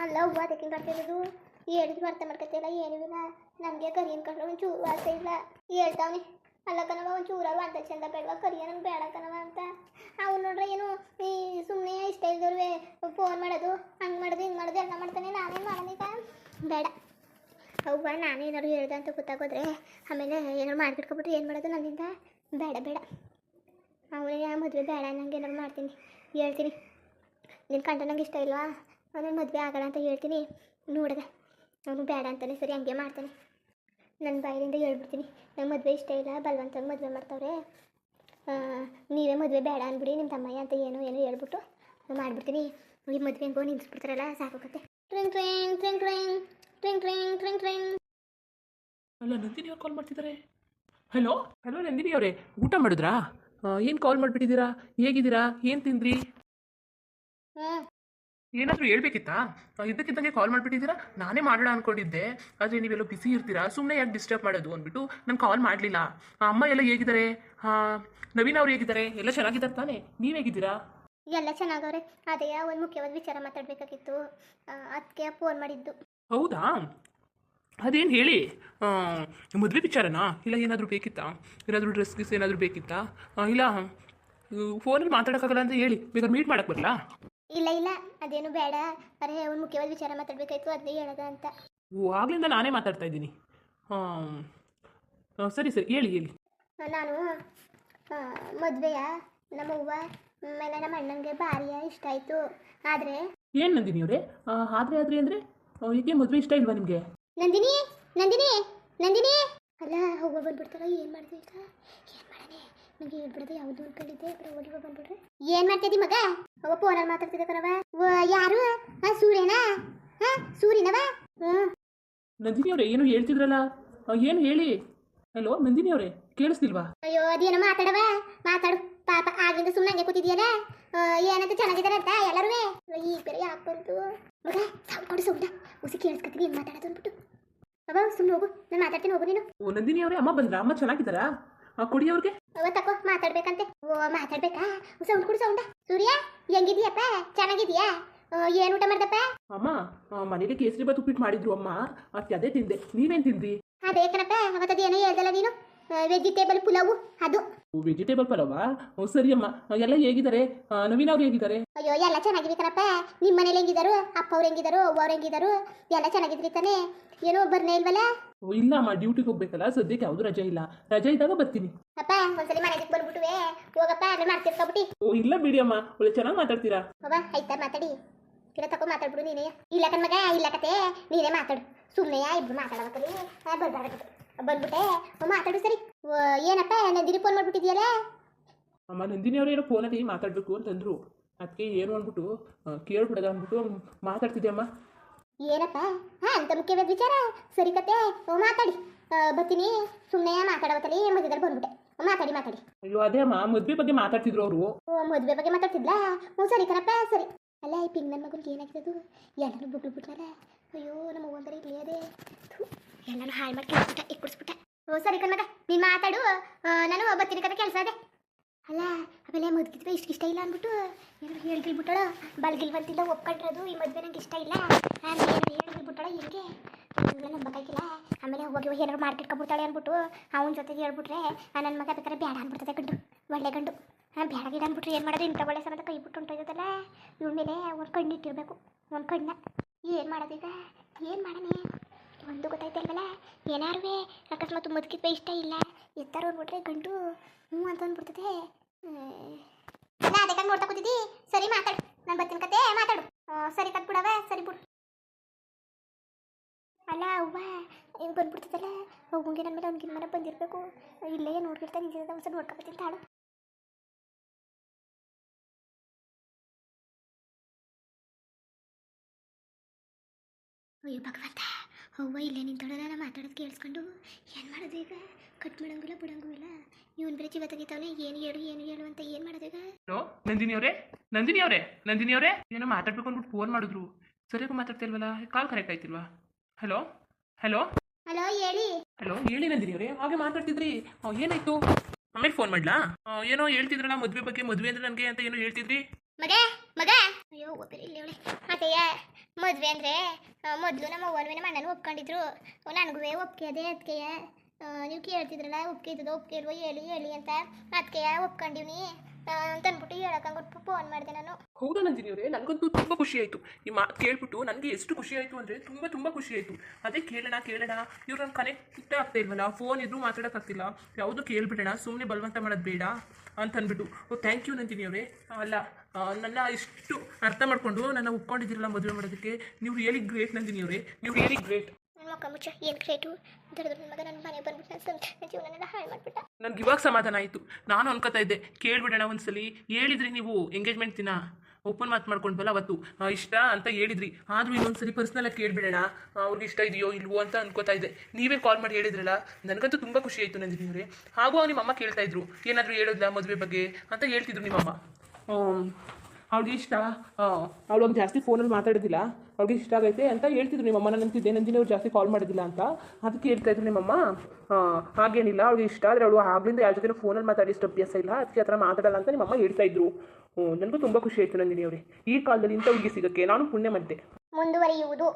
ಅಲ್ಲ ಹೂವು ಅದಕ್ಕೆ ಬರ್ತಿರೋದು ಹೇಳಿದ್ರು ಅರ್ಥ ಮಾಡ್ಕೊತಿಲ್ಲ ಏನೂ ಇಲ್ಲ. ನನಗೆ ಕರಿಯನ್ ಕಂಡ್ರೆ ಒಂಚೂರು ಆಸೆ ಇಲ್ಲ. ಹೇಳ್ತಾವನೆ ಅಲ್ಲ ಕಣವ ಒಂಚೂರಲ್ವ ಅಂತ ಚಂದ ಬೇಡವಾ ಕರಿಯ ನಂಗೆ ಬೇಡ ಕಣವ ಅಂತ. ಅವ್ನು ನೋಡ್ರೆ ಏನು ಈ ಸುಮ್ಮನೆ ಇಷ್ಟ ಇಲ್ದವ್ರೆ ಫೋನ್ ಮಾಡೋದು ಹಂಗೆ ಮಾಡೋದು ಹಿಂಗೆ ಮಾಡೋದು ಎಲ್ಲ ಮಾಡ್ತಾನೆ. ನಾನೇನು ಮಾಡೋದೀಗ ಬೇಡ. ಅವ್ವ ನಾನೇನಾದ್ರು ಹೇಳ್ದೆ ಅಂತ ಗೊತ್ತಾಗೋದ್ರೆ ಆಮೇಲೆ ಏನಾದ್ರು ಮಾಡಿಬಿಟ್ಕೊಬಿಟ್ರೆ ಏನು ಮಾಡೋದು ನನ್ನಿಂದ. ಬೇಡ ಬೇಡ ಅವನಿಗೆ ಮದುವೆ ಬೇಡ ನಂಗೆ ಏನಾದ್ರು ಮಾಡ್ತೀನಿ ಹೇಳ್ತೀನಿ. ನಿನ್ನ ಕಂಡ ನಂಗೆ ಇಷ್ಟ ಇಲ್ವಾ ನಾನು ಮದುವೆ ಆಗೋಣ ಅಂತ ಹೇಳ್ತೀನಿ. ನೋಡಿದೆ ಅವನು ಬೇಡ ಅಂತಾನೆ ಸರಿ ಹಂಗೆ ಮಾಡ್ತಾನೆ. ನನ್ನ ಬಾಯಿಯಿಂದ ಹೇಳ್ಬಿಡ್ತೀನಿ ನಂಗೆ ಮದುವೆ ಇಷ್ಟ ಇಲ್ಲ ಬಲವಂತಾಗಿ ಮದುವೆ ಮಾಡ್ತಾವ್ರೆ, ನೀವೇ ಮದುವೆ ಬೇಡ ಅಂದ್ಬಿಡಿ ನಿಮ್ಮ ತಮ್ಮಯ್ಯ ಅಂತ ಏನೋ ಹೇಳ್ಬಿಟ್ಟು ಮಾಡಿಬಿಡ್ತೀನಿ. ಈ ಮದುವೆ ಹೆಂಗೋ ನಿಲ್ಲಿಸ್ಬಿಡ್ತಾರಲ್ಲ ಸಾಕೋಕತ್ತೆ. ಟ್ರಿಂಗ್ ಟ್ರಿಂಗ್ ಟ್ರಿಂಗ್ ಟ್ರಿಂಗ್ ಟ್ರಿಂಗ್ ಟ್ರಿಂಗ್ ಟ್ರಿಂಗ್ ಟ್ರಿಂಗ್. ಅಲ್ಲ ನಂದಿನಿ ಅವ್ರು ಕಾಲ್ ಮಾಡ್ತಿದ್ದಾರೆ. ಹಲೋ ಹಲೋ ನಂದಿನಿ ಅವರೇ, ಊಟ ಮಾಡಿದ್ರಾ? ಏನು ಕಾಲ್ ಮಾಡಿಬಿಟ್ಟಿದ್ದೀರಾ? ಹೇಗಿದ್ದೀರಾ? ಏನು ತಿಂದ್ರಿ? ಏನಾದರೂ ಹೇಳ್ಬೇಕಿತ್ತಾ? ಇದ್ದಕ್ಕಿದ್ದಂಗೆ ಕಾಲ್ ಮಾಡಿಬಿಟ್ಟಿದ್ದೀರಾ? ನಾನೇ ಮಾಡೋಣ ಅಂದ್ಕೊಂಡಿದ್ದೆ, ಆದರೆ ನೀವೆಲ್ಲೋ ಬಿಸಿ ಇರ್ತೀರಾ, ಸುಮ್ಮನೆ ಯಾಕೆ ಡಿಸ್ಟರ್ಬ್ ಮಾಡೋದು ಅಂದ್ಬಿಟ್ಟು ನಾನು ಕಾಲ್ ಮಾಡಲಿಲ್ಲ. ಅಮ್ಮ ಎಲ್ಲ ಹೇಗಿದ್ದಾರೆ? ನವೀನ್ ಅವ್ರು ಹೇಗಿದ್ದಾರೆ? ಎಲ್ಲ ಚೆನ್ನಾಗಿದ್ದಾರೆ ತಾನೇ? ನೀವು ಹೇಗಿದ್ದೀರಾ? ಎಲ್ಲ ಚೆನ್ನಾಗವ್ರೆ. ಅದೇ ಒಂದು ಮುಖ್ಯವಾದ ವಿಚಾರ ಮಾತಾಡಬೇಕಾಗಿತ್ತು, ಅದಕ್ಕೆ ಫೋನ್ ಮಾಡಿದ್ದು. ಹೌದಾ? ಅದೇನು ಹೇಳಿ. ಮದುವೆ ವಿಚಾರನಾ? ಇಲ್ಲ ಏನಾದರೂ ಬೇಕಿತ್ತಾ? ಏನಾದರೂ ಡ್ರೆಸ್ ಗಿಸ್ ಏನಾದರೂ ಬೇಕಿತ್ತಾ? ಇಲ್ಲ ಫೋನಲ್ಲಿ ಮಾತಾಡೋಕ್ಕಾಗಲ್ಲ ಅಂತ ಹೇಳಿ, ಬೇಕಾದ್ರೆ ಮೀಟ್ ಮಾಡೋಕ್ಕೆ ಬರಲ್ಲ? ಇಲ್ಲ ಇಲ್ಲ ಅದೇನು ಬೇಡ, ಅರೆ ಒಂದು ಮುಖ್ಯವಾದ ವಿಚಾರ ಮಾತಾಡಬೇಕಾಯ್ತು ಅದನ್ನೇ ಹೇಳೋದ ಅಂತ. ಓ ಆಗ್ಲಿಂದ ನಾನೇ ಮಾತಾಡ್ತಾ ಇದ್ದೀನಿ. ಸರಿ ಸರಿ ಹೇಳಿ ಹೇಳಿ. ನಾನು ಮದುವೆಯ ನಮ್ಮ ಅವ್ವ ಮೇಲೆ ನಮ್ಮ ಅಣ್ಣನಿಗೆ ಭಾರಿ ಇಷ್ಟ ಆಯಿತು. ಆದರೆ ಏನು ನಂದಿನಿ ಅವರೇ ಆದರೆ ಅಂದರೆ ಹೀಗೆ ಮದುವೆ ಇಷ್ಟ ಇಲ್ವಾ ನಿಮಗೆ? ನಂದಿನಿ ನಂದಿನಿ ನಂದಿನಿ ಅಲ್ಲ ಹೋಗೋ ಬಂದ್ಬಿಡ್ತಾರ. ಏನು ಮಾಡಿದೆ ಈಗ? ಏನು ಮಾಡಣೆ? ನನಗೆ ಹೇಳ್ಬಿಡೋದು ಯಾವುದು ಅನ್ಕೊಂಡಿದ್ದೆ ಹೋಗಿ ಬಂದ್ಬಿಡ್ರಿ. ಏನು ಮಾಡ್ತಿದ್ದಿ ಮಗ? ಅವ ಫೋನಲ್ಲಿ ಮಾತಾಡ್ತಿದ್ದೆ ಕಣವ. ಯಾರು? ಸೂರ್ಯನಾ? ಸೂರ್ಯನವ? ನಂದಿನಿ ಅವರೇ ಏನು ಹೇಳ್ತಿದ್ರಲ್ಲ, ಏನು ಹೇಳಿ. ಹಲೋ ನಂದಿನಿ ಅವರೇ ಕೇಳಿಸ್ತಿಲ್ವಾ? ಅಯ್ಯೋ ಅದೇನೋ ಮಾತಾಡವ ಮಾತಾಡು. ಪಾಪ ಆಗಿಂದ ಸುಮ್ಮನೆ ಹಂಗೆ ಕೂತಿದ್ಯಲ್ಲ, ಏನಂತ ಚೆನ್ನಾಗಿದ್ದಾರೆ ಅಂತ ಎಲ್ಲರೂ. ಈ ಬೇರೆ ಯಾಕೆ ಬಂತು ಮಗ? ಸೌಂಡ್ ಕೊಡು ಸೌಂಡ ಉಸಿ ಕೇಳಿಸ್ಕೊತೀನಿ ಏನು ಮಾತಾಡೋದು ಅಂದ್ಬಿಟ್ಟು. ಅವ ಸುಮ್ಮನೆ ಹೋಗು, ನಾನು ಮಾತಾಡ್ತೀನಿ ಹೋಗು ನೀನು. ಓ ನಂದಿನಿ ಅವರೇ ಅಮ್ಮ ಬಂದ್ರ? ಅಮ್ಮ ಚೆನ್ನಾಗಿದ್ದಾರಾ? ಕೊಡಿ ಅವ್ರಿಗೆ. ಅವ ತಕೋ ಮಾತಾಡ್ಬೇಕಂತೆ. ಓ ಮಾತಾಡ್ಬೇಕಾ? ಸೌಂಡ್ ಕೊಡು ಸೌಂಡ. ಸೂರ್ಯ ಹೆಂಗಿದೀಯಪ್ಪ? ಚೆನ್ನಾಗಿದೀಯಾ? ಏನು ಊಟ ಮಾಡ್ದಪ್ಪ? ಅಮ್ಮ ಮನೇಲಿ ಕೇಸರಿ ಬಾತ್ ಉಪ್ಪಿಟ್ಟು ಮಾಡಿದ್ರು ಅಮ್ಮ, ಅದೇ ತಿಂದೆ. ನೀವೇನು ತಿಂದ್ರಿ? ಅದೇ ಕಣಪ್ಪ ಅವತ್ತದು ಏನೋ ಹೇಳ್ದಲ್ಲ ನೀನು, ವೆಜಿಟೇಬಲ್ ಪುಲಾವು ಅದು. ವೆಜಿಟೇಬಲ್ ಪಲಾವಾ? ಸರಿ ಅಮ್ಮ. ಎಲ್ಲ ಹೇಗಿದ್ದಾರೆ? ನವೀನ್ ಅವ್ರು ಹೇಗಿದ್ದಾರೆ? ಅಯ್ಯೋ ಎಲ್ಲ ಚೆನ್ನಾಗಿವಿ ಕಣಪ್ಪ. ನಿಮ್ಮ ಮನೇಲಿ ಹೆಂಗಿದಾರು? ಅಪ್ಪ ಅವ್ರು ಹೆಂಗಿದಾರು? ಅವ್ವ ಅವ್ರು ಹೆಂಗಿದಾರು? ಎಲ್ಲ ಚೆನ್ನಾಗಿದ್ರಿ ತಾನೆ? ಏನೋ ಬರ್ನೇ ಇಲ್ವಲ್ಲ? ಇಲ್ಲ ಅಮ್ಮ ಡ್ಯೂಟಿಗೆ ಹೋಗ್ಬೇಕಲ್ಲ, ಸದ್ಯಕ್ಕೆ ಯಾವುದು ರಜೆ ಇಲ್ಲ. ರಜೆ ಇದ್ದಾಗ ಬರ್ತೀನಿ. ಅಪ್ಪ ಒಂದ್ಸಲಿ ಮನೆಗೆ ಬಂದ್ಬಿಟ್ಟುವೆ ಹೋಗಪ್ಪ, ಅಲ್ಲೇ ಮಾಡ್ತಿರ್ಕೊಬಿಟ್ಟು. ಓ ಇಲ್ಲ ಬಿಡಿ ಅಮ್ಮ, ಒಳ್ಳೆ ಚೆನ್ನಾಗಿ ಮಾತಾಡ್ತೀರಾ. ಅವ ಆಯ್ತಾ ಮಾತಾಡಿ ಕಿರ ತಕೋ ಮಾತಾಡ್ಬಿಡು ನೀನೇ. ಇಲ್ಲ ಕಣ್ಮಗ ಇಲ್ಲ ಕತೆ ನೀನೇ ಮಾತಾಡು. ಸುಮ್ಮನೆ ಇಬ್ರು ಮಾತಾಡೋಕರಿ ಬರ್ಬಾರ್ದು. ಬಂದ್ಬಿಟ್ಟೆ ಮಾತಾಡು ಸರಿ. ಏನಪ್ಪ ನಂದಿನಿ ಫೋನ್ ಮಾಡ್ಬಿಟ್ಟಿದ್ಯಲ್ಲ? ಅಮ್ಮ ನಂದಿನಿ ಅವರು ಏನೋ ಫೋನಲ್ಲಿ ಮಾತಾಡಬೇಕು ಅಂತಂದ್ರು, ಅದಕ್ಕೆ ಏನು ಅಂದ್ಬಿಟ್ಟು ಕೇಳ್ಬಿಡೋದ ಅಂದ್ಬಿಟ್ಟು ಮಾತಾಡ್ತಿದ್ದೆ ಅಮ್ಮ. ಏನಪ್ಪ ಅಂತ ಮುಖ್ಯವಾದ ವಿಚಾರ? ಸರಿ ಕತೆ ಮಾತಾಡಿ ಬರ್ತೀನಿ. ಸುಮ್ಮನೆ ಮಾತಾಡೋತಲ್ಲಿ ಮಧ್ಯದಲ್ಲಿ ಬಂದ್ಬಿಟ್ಟೆ. ಮಾತಾಡಿ ಮಾತಾಡಿ. ಅಯ್ಯೋ ಅದೇ ಅಮ್ಮ ಮದುವೆ ಬಗ್ಗೆ ಮಾತಾಡ್ತಿದ್ರು ಅವರು. ಓ ಮದುವೆ ಬಗ್ಗೆ ಮಾತಾಡ್ತಿದ್ಲಾ? ಹ್ಞೂ ಸರಿ ಕಣಪ್ಪ ಸರಿ. ಅಲ್ಲ ಈ ಪಿಂಗ್ ನನ್ನ ಮಗನಿಗೆ ಏನಾಗ್ತದು? ಎಲ್ಲರೂ ಬಿಟ್ಬಿಟ್ನಲ್ಲ. ಅಯ್ಯೋ ನಮ್ಮ ಒಂದರೆ ಇಲ್ಲಿ ಅದೇ ಎಲ್ಲರೂ ಹಾಳು ಮಾಡಿ ಕೆಡಿಸ್ಬಿಟ್ಟೆ ಇಕ್ಬಿಡಿಸ್ಬಿಟ್ಟೆ. ಓ ಸರಿ ಕಣ್ಮಗ ನೀನು ಮಾತಾಡು, ನಾನು ಬರ್ತೀನಿ ಕತೆ ಕೆಲಸ ಅದೇ. ಅಲ್ಲ ಆಮೇಲೆ ಮದುವೆ ಇಷ್ಟ ಇಲ್ಲ ಅಂದ್ಬಿಟ್ಟು ಏನಾರು ಹೇಳ್ಗಿಲ್ಬಿಟ್ಟಳು. ಬಲ್ಗಿಲ್ವಂತಿಲ್ಲ ಒಪ್ಕೊಂಡಿರೋದು ಈ ಮದುವೆ ನಂಗೆ ಇಷ್ಟ ಇಲ್ಲ ಹೇಳ್ಗಿಲ್ಬಿಟ್ಟಳ. ಹಿಂಗೆ ನಂಬಕ್ಕಾಗಿಲ್ಲ. ಆಮೇಲೆ ಹೋಗಿ ಏನಾರು ಮಾಡ್ಕಿಟ್ಕೊಬಿಡ್ತಾಳೆ ಅಂದ್ಬಿಟ್ಟು ಅವನ ಜೊತೆಗೆ ಹೇಳ್ಬಿಟ್ರೆ ನನ್ನ ಮಗ ಬೇಕಾದ್ರೆ ಬೇಡ ಅಂದ್ಬಿಡ್ತದೆ ಗಂಡು, ಒಳ್ಳೆ ಗಂಡು. ಬೇಡ ಗಿಡ ಅಂದ್ಬಿಟ್ರೆ ಏನು ಮಾಡೋದು? ಇಂಥ ಒಳ್ಳೆ ಸಮೇತ ಕೈ ಬಿಟ್ಟು ಹೊಂಟೋಯ್ತದಲ್ಲ. ಇವ್ರ ಮೇಲೆ ಒಂದು ಕಣ್ಣು ಇಟ್ಟಿರ್ಬೇಕು, ಒಂದು ಕಣ್ಣ. ಏನು ಮಾಡೋದೀಗ? ಏನು ಮಾಡೋಣ? ಒಂದು ಗೊತ್ತಾಯ್ತಲ್ವಲ್ಲ. ಏನಾರು ಅಕಸ್ಮಾತ್ ಮದುವೆ ಇಷ್ಟ ಇಲ್ಲ ಎತ್ತಾರು ಅಂದ್ಬಿಟ್ರೆ ಗಂಡು ಹ್ಞೂ ಅಂತ ಅಂದ್ಬಿಡ್ತದೆ. ನಾ ಅದಕ್ಕೆ ನೋಡ್ತಾ ಕೂತಿದ್ದಿ. ಸರಿ ಮಾತಾಡು, ನಾನು ಬರ್ತೀನಿ ಕತೆ ಮಾತಾಡು. ಸರಿ ಕತ್ ಬಿಡವ ಸರಿ ಬಿಡು. ಅಲ್ಲ ಅವ್ವ ಹಿಂಗೆ ಬಂದ್ಬಿಡ್ತದಲ್ಲ, ಅವ್ವಂಗೆ ನನ್ನ ಮೇಲೆ ಅವ್ನಿಗಿನ ಮನೆ ಬಂದಿರಬೇಕು. ಇಲ್ಲೇ ನೋಡ್ಬಿಡ್ತಾ ನಿಜ ಒಂದ್ಸಲ ನೋಡ್ಕೊಬತ್ತೀನಿ ತಾಳು. ಅಯ್ಯೋ ಭಗವಂತ, ಅವ್ವ ಇಲ್ಲೇ ನಿಂತೊಡಲ್ಲ ನಾ ಮಾತಾಡೋದು ಕೇಳಿಸ್ಕೊಂಡು. ಏನು ಮಾಡೋದು ಈಗ? ಕಟ್ ಮಾಡೋಂಗಿಲ್ಲ ಬಿಡೋಂಗೂ ಇಲ್ಲ. ಇವನು ಬೇರೆ ಜೀವ ತೆಗಿತಾವನೆ. ಏನು ಹೇಳು ಅಂತ ಏನು ಮಾಡೋದು ಈಗ? ಹಲೋ ನಂದಿನಿ ಅವರೇ ನಂದಿನಿ ಅವರೇ ನಂದಿನಿ ಅವರೇ ಏನೋ ಮಾತಾಡ್ಬೇಕು ಅಂದ್ಬಿಟ್ಟು ಫೋನ್ ಮಾಡಿದ್ರು. ಸರಿಯಾಗಿ ಮಾತಾಡ್ತಿಲ್ವಲ್ಲ, ಕಾಲ್ ಕನೆಕ್ಟ್ ಆಯ್ತಿಲ್ವಾ? ಹಲೋ ಹಲೋ ಹಲೋ ಹೇಳಿ. ಹಲೋ ಹೇಳಿ ನಂದಿನಿ ಅವರೇ, ಹಾಗೆ ಮಾತಾಡ್ತಿದ್ರಿ, ಏನಾಯ್ತು? ಆಮೇಲೆ ಫೋನ್ ಮಾಡ್ಲಾ? ಏನೋ ಹೇಳ್ತಿದ್ರಲ್ಲ ಮದುವೆ ಬಗ್ಗೆ, ಮದುವೆ ಅಂದ್ರೆ ನನಗೆ ಅಂತ ಏನೋ ಹೇಳ್ತಿದ್ರಿ. ಮಗ ಮಗ ಅಯ್ಯೋ ಒಬ್ಬರು ಇಲ್ಲಿ ಅವಳೆ. ಅದೇಯ ಮದುವೆ ಅಂದರೆ ಮೊದಲು ನಮ್ಮ ಅವ್ವನೂ ನಮ್ಮ ಅಣ್ಣನೂ ಒಪ್ಕೊಂಡಿದ್ರು ನನಗೂ ಒಪ್ಪಿಗೆ ಅದೇ ಅದಕ್ಕೆ ನೀವು ಕೇಳ್ತಿದ್ರಲ್ಲ ಒಪ್ಪಿಗೆ ಇದ್ದದೋ ಒಪ್ಪಿಗೆ ಇಲ್ವೋ ಹೇಳಿ ಹೇಳಿ ಅಂತ ಅದಕ್ಕೆ ಒಪ್ಕೊಂಡಿವ್ನಿ ಅಂತ ಅಂದ್ಬಿಟ್ಟು ಹೇಳಕ್ಕಂಗೊಟ್ಟು ಫೋನ್ ಮಾಡಿದೆ ನಾನು. ಹೌದಾ ನಂದಿನಿ ಅವರೇ, ನನಗಂತೂ ತುಂಬ ಖುಷಿ ಆಯಿತು. ಈ ಮಾತು ಕೇಳ್ಬಿಟ್ಟು ನನಗೆ ಎಷ್ಟು ಖುಷಿ ಆಯಿತು ಅಂದರೆ ತುಂಬ ಖುಷಿ ಆಯಿತು. ಅದೇ ಕೇಳೋಣ ಇವ್ರು ನನ್ನ ಕನೆಕ್ಟ್ ಆಗ್ತಾ ಇಲ್ವಲ್ಲ, ಫೋನ್ ಇದ್ರೂ ಮಾತಾಡೋಕ್ಕಾಗ್ತಿಲ್ಲ, ಯಾವುದು ಕೇಳ್ಬಿಡೋಣ, ಸುಮ್ಮನೆ ಬಲವಂತ ಮಾಡೋದು ಬೇಡ ಅಂತ ಅಂದ್ಬಿಟ್ಟು. ಥ್ಯಾಂಕ್ ಯು ನಂದಿನಿ ಅವರೇ. ಅಲ್ಲ, ನನ್ನ ಇಷ್ಟು ಅರ್ಥ ಮಾಡಿಕೊಂಡು ನನ್ನ ಒಪ್ಕೊಂಡಿದ್ದೀರಲ್ಲ ಮದುವೆ ಮಾಡೋದಕ್ಕೆ, ನೀವು ರಿಯಲಿ ಗ್ರೇಟ್ ನಂದಿನಿ ಅವರೇ, ನೀವು ರಿಯಲಿ ಗ್ರೇಟ್. ನನ್ನ ಮಕ್ಕ ಮುಚ್ಚ ಏನು ಗ್ರೇಟು ದೊಡ್ಡ ಮಗ ನನ್ನ ಮನೆ ಬಂದ್ಬಿಟ್ಟು ನನ್ನ ಜೀವನನೆಲ್ಲ ಹಾಳು ಮಾಡಿಬಿಟ್ಟ. ನನಗೆ ಇವಾಗ ಸಮಾಧಾನ ಆಯಿತು. ನಾನು ಅನ್ಕೋತಾ ಇದ್ದೆ ಕೇಳ್ಬಿಡೋಣ ಒಂದ್ಸಲಿ. ಹೇಳಿದ್ರಿ ನೀವು ಎಂಗೇಜ್ಮೆಂಟ್ ದಿನ ಓಪನ್ ಮಾತು ಮಾಡ್ಕೊಂಡ್ವಲ್ಲ ಅವತ್ತು ಇಷ್ಟ ಅಂತ ಹೇಳಿದ್ರಿ, ಆದರೂ ಇನ್ನೊಂದ್ಸರಿ ಪರ್ಸ್ನಲಾಗಿ ಕೇಳ್ಬಿಡೋಣ ಅವ್ರಿಗೆ ಇಷ್ಟ ಇದೆಯೋ ಇಲ್ವೋ ಅಂತ ಅನ್ಕೋತಾ ಇದ್ದೆ. ನೀವೇ ಕಾಲ್ ಮಾಡಿ ಹೇಳಿದ್ರಲ್ಲ, ನನಗಂತೂ ತುಂಬ ಖುಷಿ ಆಯಿತು ನಂದಿನಿ ಅವರೇ. ಹಾಗೂ ನಿಮ್ಮಮ್ಮ ಕೇಳ್ತಾ ಇದ್ರು ಏನಾದರೂ ಹೇಳೋದಿಲ್ಲ ಮದುವೆ ಬಗ್ಗೆ ಅಂತ ಹೇಳ್ತಿದ್ರು ನಿಮ್ಮಮ್ಮ. ಅವ್ಳಿಗೆ ಇಷ್ಟ, ಅವಳು ಜಾಸ್ತಿ ಫೋನಲ್ಲಿ ಮಾತಾಡೋದಿಲ್ಲ, ಅವ್ಳಿಗೆ ಇಷ್ಟ ಆಗೈತೆ ಅಂತ ಹೇಳ್ತಿದ್ರು ನಿಮ್ಮಮ್ಮ. ನಾನು ಅಂತಿದ್ದೆ ನಂದಿನಿ ಅವ್ರು ಜಾಸ್ತಿ ಕಾಲ್ ಮಾಡೋದಿಲ್ಲ ಅಂತ, ಅದಕ್ಕೆ ಹೇಳ್ತಾ ಇದ್ರು ನಿಮ್ಮಮ್ಮ. ಹಾಗೇನಿಲ್ಲ, ಅವಳಿಗೆ ಇಷ್ಟ ಆದರೆ ಅವಳು ಆಗ್ಲಿಂದ ಯಾರ ಜೊತೆ ಫೋನಲ್ಲಿ ಮಾತಾಡಿಷ್ಟು ಅಭ್ಯಾಸ ಇಲ್ಲ, ಅದಕ್ಕೆ ಆ ಥರ ಮಾತಾಡಲ್ಲ ಅಂತ ನಿಮ್ಮಮ್ಮ ಹೇಳ್ತಾ ಇದ್ರು. ನನಗೂ ತುಂಬ ಖುಷಿ ಆಯಿತು ನಂದಿನಿ ಅವರೇ. ಈ ಕಾಲದಲ್ಲಿ ಇಂಥ ಹುಡುಗಿ ಸಿಗೋಕ್ಕೆ ನಾನು ಪುಣ್ಯ ಮಾಡಿದೆ. ಮುಂದುವರಿಯುವುದು.